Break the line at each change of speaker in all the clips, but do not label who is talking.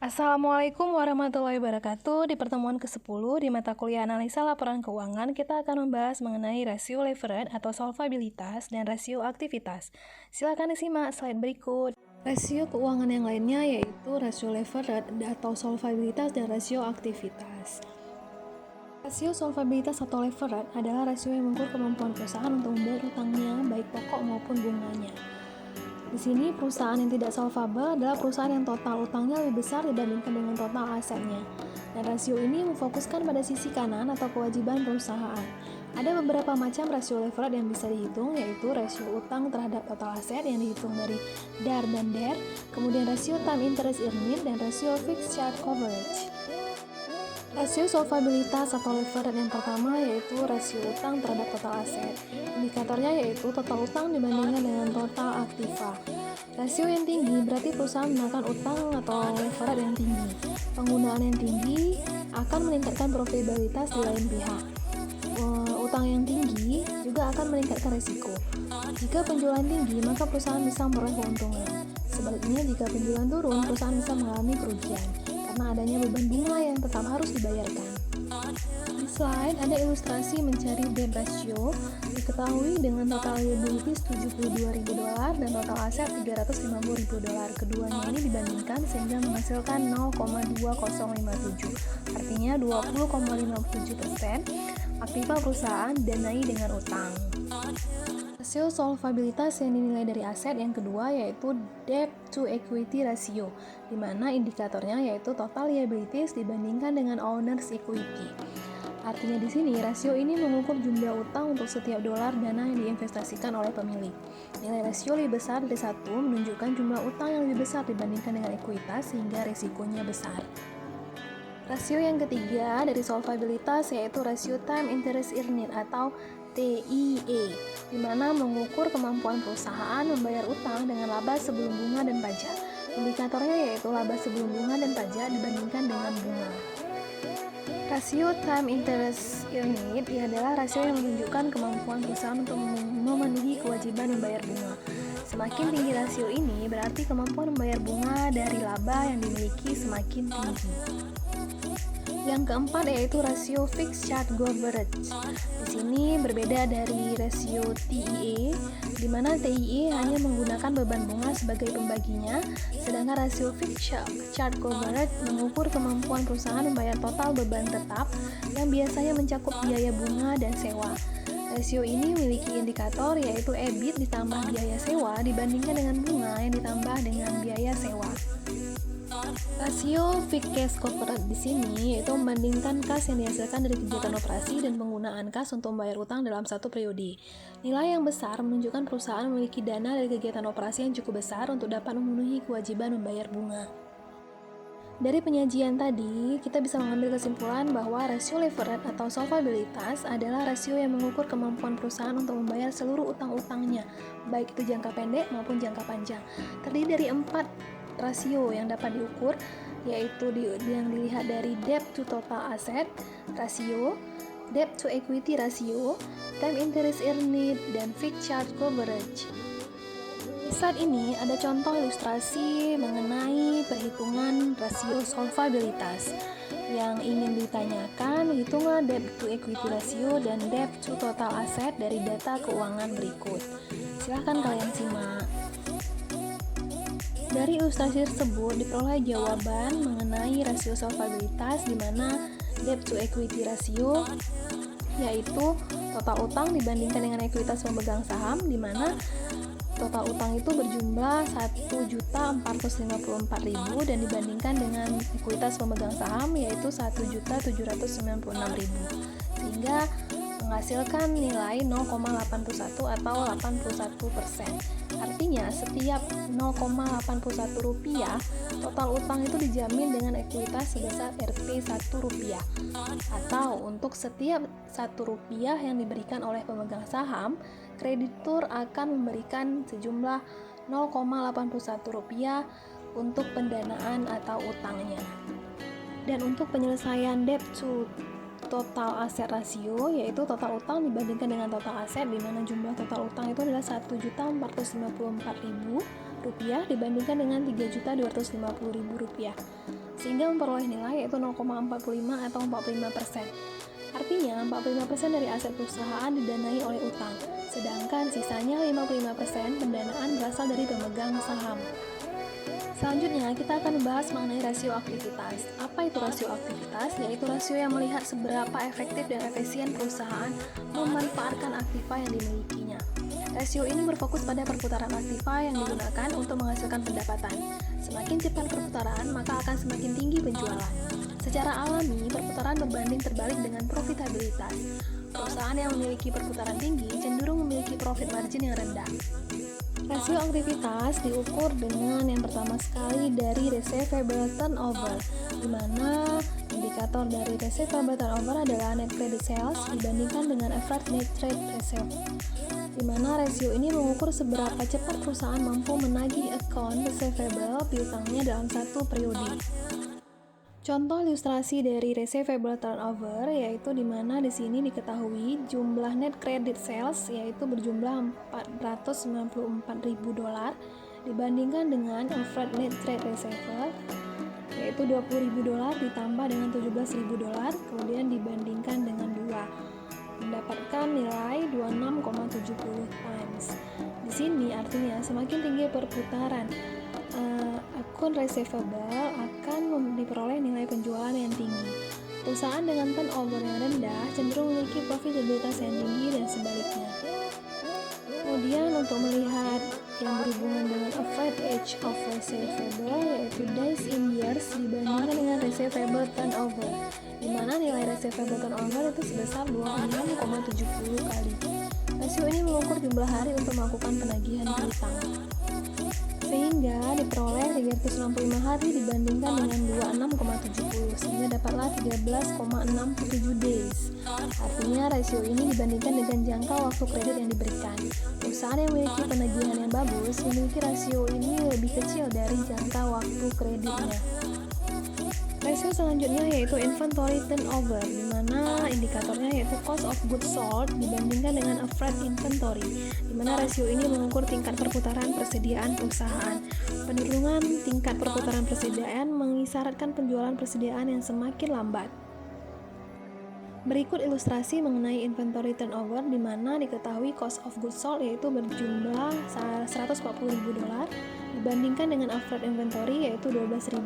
Assalamualaikum warahmatullahi wabarakatuh. Di pertemuan ke-10 di mata kuliah analisa laporan keuangan, kita akan membahas mengenai rasio leverage atau solvabilitas dan rasio aktivitas. Silakan disimak slide berikut. Rasio keuangan yang lainnya yaitu rasio leverage atau solvabilitas dan rasio aktivitas. Rasio solvabilitas atau leverage adalah rasio yang mengukur kemampuan perusahaan untuk membayar utangnya, baik pokok maupun bunganya. Di sini perusahaan yang tidak solvable adalah perusahaan yang total utangnya lebih besar dibandingkan dengan total asetnya. Dan rasio ini memfokuskan pada sisi kanan atau kewajiban perusahaan. Ada beberapa macam rasio leverage yang bisa dihitung, yaitu rasio utang terhadap total aset yang dihitung dari DAR dan DER, kemudian rasio time interest earned, dan rasio fixed charge coverage. Rasio solvabilitas atau leverage yang pertama yaitu rasio utang terhadap total aset. Indikatornya yaitu total utang dibandingkan dengan total aktiva. Rasio yang tinggi berarti perusahaan menggunakan utang atau leverage yang tinggi. Penggunaan yang tinggi akan meningkatkan profitabilitas di lain pihak. Utang yang tinggi juga akan meningkatkan risiko. Jika penjualan tinggi, maka perusahaan bisa memperoleh keuntungan. Sebaliknya, jika penjualan turun, perusahaan bisa mengalami kerugian karena adanya beban bunga yang tetap harus dibayarkan. Di slide ada ilustrasi mencari debt ratio. Diketahui dengan total liabilities $72.000 dan total aset $350.000. Keduanya ini dibandingkan sehingga menghasilkan 0,2057. Artinya 20,57% aktiva perusahaan danai dengan utang. Rasio solvabilitas yang dinilai dari aset yang kedua yaitu debt to equity ratio, di mana indikatornya yaitu total liabilities dibandingkan dengan owner's equity. Artinya di sini rasio ini mengukur jumlah utang untuk setiap dolar dana yang diinvestasikan oleh pemilik. Nilai rasio lebih besar dari 1 menunjukkan jumlah utang yang lebih besar dibandingkan dengan ekuitas sehingga risikonya besar. Rasio yang ketiga dari solvabilitas yaitu rasio time interest earned atau TIE, di mana mengukur kemampuan perusahaan membayar utang dengan laba sebelum bunga dan pajak. Indikatornya yaitu laba sebelum bunga dan pajak dibandingkan dengan bunga. Rasio time interest earned adalah rasio yang menunjukkan kemampuan perusahaan untuk memenuhi kewajiban membayar bunga. Semakin tinggi rasio ini berarti kemampuan membayar bunga dari laba yang dimiliki semakin tinggi. Yang keempat yaitu rasio fixed charge coverage. Di sini berbeda dari rasio TIE, di mana TIE hanya menggunakan beban bunga sebagai pembaginya, sedangkan rasio fixed charge coverage mengukur kemampuan perusahaan membayar total beban tetap yang biasanya mencakup biaya bunga dan sewa. Rasio ini memiliki indikator yaitu EBIT ditambah biaya sewa dibandingkan dengan bunga yang ditambah dengan biaya sewa. Rasio fixed cash coverage di sini yaitu membandingkan kas yang dihasilkan dari kegiatan operasi dan penggunaan kas untuk membayar utang dalam satu periode. Nilai yang besar menunjukkan perusahaan memiliki dana dari kegiatan operasi yang cukup besar untuk dapat memenuhi kewajiban membayar bunga. Dari penyajian tadi, kita bisa mengambil kesimpulan bahwa rasio leverage atau solvabilitas adalah rasio yang mengukur kemampuan perusahaan untuk membayar seluruh utang-utangnya, baik itu jangka pendek maupun jangka panjang. Terdiri dari 4 rasio yang dapat diukur, yaitu yang dilihat dari debt to total asset rasio, debt to equity rasio, time interest earned, dan fixed charge coverage. Saat ini ada contoh ilustrasi mengenai perhitungan rasio solvabilitas. Yang ingin ditanyakan, hitunglah debt to equity ratio dan debt to total asset dari data keuangan berikut. Silahkan kalian simak. Dari ilustrasi tersebut diperoleh jawaban mengenai rasio solvabilitas di mana debt to equity ratio yaitu total utang dibandingkan dengan ekuitas pemegang saham, di mana total utang itu berjumlah 1.454.000 dan dibandingkan dengan ekuitas pemegang saham yaitu 1.796.000, sehingga menghasilkan nilai 0,81 atau 81%. Artinya setiap 0,81 rupiah total utang itu dijamin dengan ekuitas sebesar Rp 1 rupiah, atau untuk setiap 1 rupiah yang diberikan oleh pemegang saham, kreditur akan memberikan sejumlah 0,81 rupiah untuk pendanaan atau utangnya. Dan untuk penyelesaian debt to total aset rasio yaitu total utang dibandingkan dengan total aset, di mana jumlah total utang itu adalah Rp1.454.000 dibandingkan dengan Rp3.250.000, sehingga memperoleh nilai yaitu 0,45 atau 45%. Artinya, 45% dari aset perusahaan didanai oleh utang, sedangkan sisanya 55% pendanaan berasal dari pemegang saham. Selanjutnya, kita akan membahas mengenai rasio aktivitas. Apa itu rasio aktivitas? Yaitu rasio yang melihat seberapa efektif dan efisien perusahaan memanfaatkan aktiva yang dimilikinya. Rasio ini berfokus pada perputaran aktiva yang digunakan untuk menghasilkan pendapatan. Semakin cepat perputaran, maka akan semakin tinggi penjualan. Secara alami, perputaran berbanding terbalik dengan profitabilitas. Perusahaan yang memiliki perputaran tinggi cenderung memiliki profit margin yang rendah. Rasio aktivitas diukur dengan yang pertama sekali dari receivable turnover, di mana indikator dari receivable turnover adalah net credit sales dibandingkan dengan average net trade receive, di mana rasio ini mengukur seberapa cepat perusahaan mampu menagih account receivable piutangnya dalam satu periode. Contoh ilustrasi dari receivable turnover yaitu di mana di sini diketahui jumlah net credit sales yaitu berjumlah $494.000 dibandingkan dengan average net trade receivable yaitu $20.000 ditambah dengan $17.000 kemudian dibandingkan dengan 2 mendapatkan nilai 26,70 times. Di sini artinya semakin tinggi perputaran akun receivable akan diperoleh nilai penjualan yang tinggi. Perusahaan dengan turnover yang rendah cenderung memiliki profitabilitas yang tinggi dan sebaliknya. Kemudian untuk melihat yang berhubungan dengan average age of receivable yaitu days in years dibandingkan dengan receivable turnover, di mana nilai receivable turnover itu sebesar 26,70 kali. Rasio ini mengukur jumlah hari untuk melakukan penagihan piutang, sehingga diperoleh 365 hari dibandingkan dengan 26,70 sehingga dapatlah 13,67 days. Artinya rasio ini dibandingkan dengan jangka waktu kredit yang diberikan. Perusahaan yang memiliki penagihan yang bagus memiliki rasio ini lebih kecil dari jangka waktu kreditnya. Rasio selanjutnya yaitu inventory turnover, di mana indikatornya yaitu cost of goods sold dibandingkan dengan average inventory, di mana rasio ini mengukur tingkat perputaran persediaan perusahaan. Penurunan tingkat perputaran persediaan mengisyaratkan penjualan persediaan yang semakin lambat. Berikut ilustrasi mengenai inventory turnover di mana diketahui cost of goods sold yaitu berjumlah $140.000 dibandingkan dengan average inventory yaitu $12.000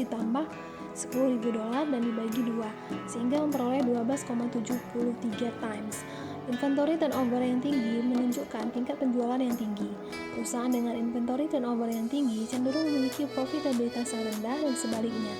ditambah $10.000 dan dibagi 2 sehingga memperoleh 12,73 times. Inventory turnover yang tinggi menunjukkan tingkat penjualan yang tinggi. Perusahaan dengan inventory turnover yang tinggi cenderung memiliki profitabilitas yang rendah dan sebaliknya.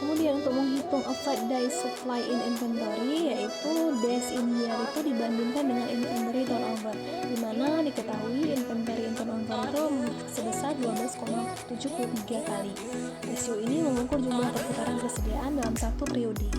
Kemudian untuk menghitung average days supply in inventory yaitu days in year itu dibandingkan dengan inventory turnover, di mana diketahui inventory turnover itu sebesar 12,73 kali. Rasio ini mengukur jumlah perputaran persediaan dalam satu periode.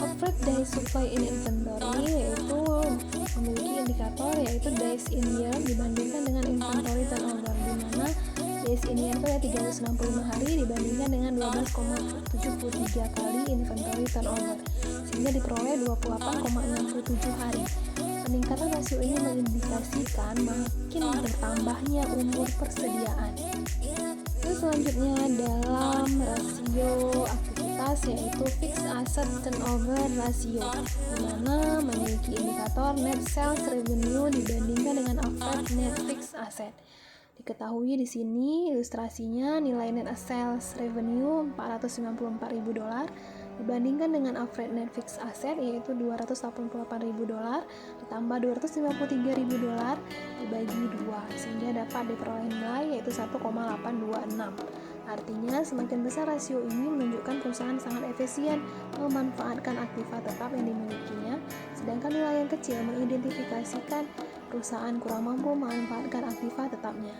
Average days supply in inventory yaitu memiliki indikator yaitu days in year dibandingkan dengan inventory turnover, di mana days in year itu ya 365 hari dibandingkan dengan 12,73 kali inventory turnover sehingga diperoleh 28,67 hari. Peningkatan rasio ini mengindikasikan makin bertambahnya umur persediaan. Terus selanjutnya dalam rasio aktivitas yaitu fixed asset turnover ratio, di mana memiliki indikator net sales revenue dibandingkan dengan average net fixed asset. Diketahui di sini ilustrasinya nilai net sales revenue $494.000 dibandingkan dengan average net fixed asset yaitu $288.000 ditambah $253.000 dibagi 2 sehingga dapat diperoleh nilai yaitu 1,826. Artinya semakin besar rasio ini menunjukkan perusahaan sangat efisien memanfaatkan aktiva tetap yang dimilikinya, sedangkan nilai yang kecil mengidentifikasikan perusahaan kurang mampu memanfaatkan aktiva tetapnya.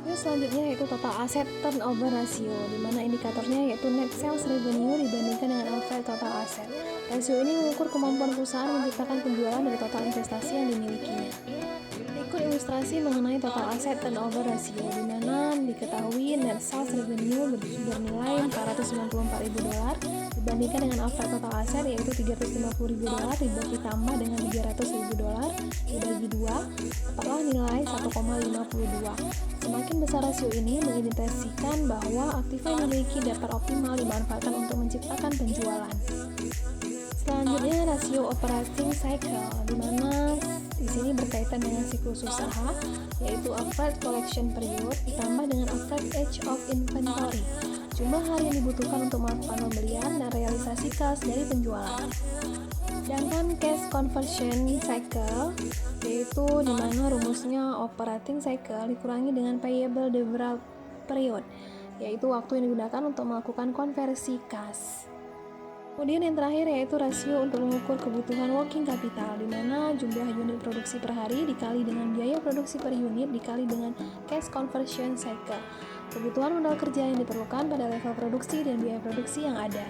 Terus selanjutnya yaitu total asset turnover ratio, di mana indikatornya yaitu net sales revenue dibandingkan dengan average total asset. Rasio ini mengukur kemampuan perusahaan menciptakan penjualan dari total investasi yang dimilikinya. Berikut ilustrasi mengenai total aset turnover ratio, di mana diketahui net sales revenue bernilai $494.000 dibandingkan dengan overhead total aset yaitu $350.000 ditambah dengan $300.000 dibagi 2, dapatlah nilai 1,52. Semakin besar rasio ini mengindikasikan bahwa Aktiva dimiliki dapat optimal dimanfaatkan untuk menciptakan penjualan. Selanjutnya rasio operating cycle, di mana di sini berkaitan dengan siklus usaha, yaitu average collection period ditambah dengan average age of inventory, jumlah hari yang dibutuhkan untuk melakukan pembelian dan realisasi kas dari penjualan. Sedangkan cash conversion cycle, yaitu di mana rumusnya operating cycle dikurangi dengan payable deferral period, yaitu waktu yang digunakan untuk melakukan konversi kas. Kemudian yang terakhir yaitu rasio untuk mengukur kebutuhan working capital, di mana jumlah unit produksi per hari dikali dengan biaya produksi per unit dikali dengan cash conversion cycle. Kebutuhan modal kerja yang diperlukan pada level produksi dan biaya produksi yang ada.